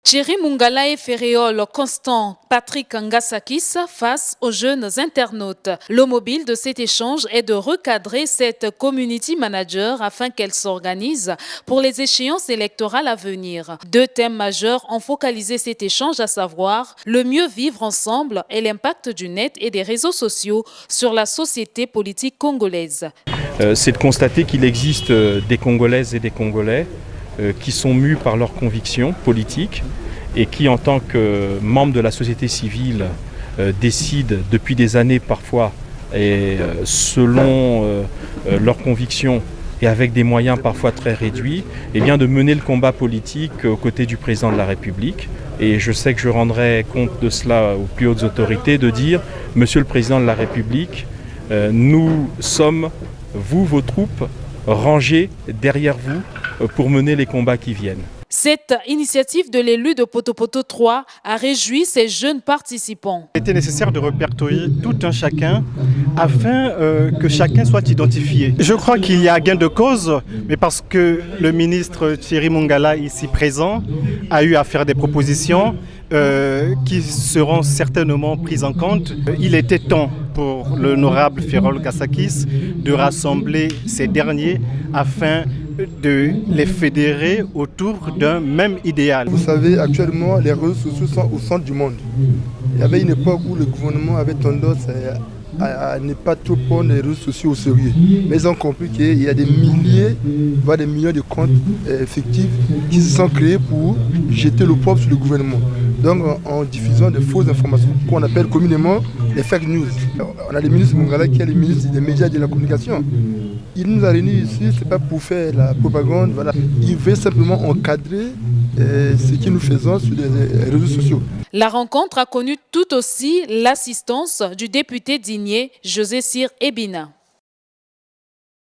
Thierry Mungala et Ferréol Constant Patrick Ngasakis face aux jeunes internautes. Le mobile de cet échange est de recadrer cette community manager afin qu'elle s'organise pour les échéances électorales à venir. Deux thèmes majeurs ont focalisé cet échange, à savoir le mieux vivre ensemble et l'impact du net et des réseaux sociaux sur la société politique congolaise. C'est de constater qu'il existe des Congolaises et des Congolais qui sont mus par leurs convictions politiques et qui, en tant que membres de la société civile, décident depuis des années parfois, et selon leurs convictions et avec des moyens parfois très réduits, eh bien de mener le combat politique aux côtés du président de la République. Et je sais que je rendrai compte de cela aux plus hautes autorités, de dire « Monsieur le Président de la République, nous sommes, vous, vos troupes, rangées derrière vous pour mener les combats qui viennent ». Cette initiative de l'élu de Potopoto 3 a réjoui ces jeunes participants. Il était nécessaire de répertorier tout un chacun afin que chacun soit identifié. Je crois qu'il y a gain de cause, mais parce que le ministre Thierry Mungala, ici présent, a eu à faire des propositions qui seront certainement prises en compte. Il était temps pour l'honorable Ferréol Ngasakis de rassembler ces derniers afin de les fédérer autour d'un même idéal. Vous savez, actuellement, les réseaux sociaux sont au centre du monde. Il y avait une époque où le gouvernement avait tendance à ne pas trop prendre les réseaux sociaux au sérieux. Mais ils ont compris qu'il y a des milliers, voire des millions de comptes fictifs qui se sont créés pour jeter l'opprobre sur le gouvernement. Donc en diffusant de fausses informations qu'on appelle communément les fake news. On a le ministre Mungala qui est le ministre des médias et de la communication. Il nous a réunis ici, ce n'est pas pour faire la propagande, voilà. Il veut simplement encadrer ce que nous faisons sur les réseaux sociaux. La rencontre a connu tout aussi l'assistance du député digné José Cyr Ebina.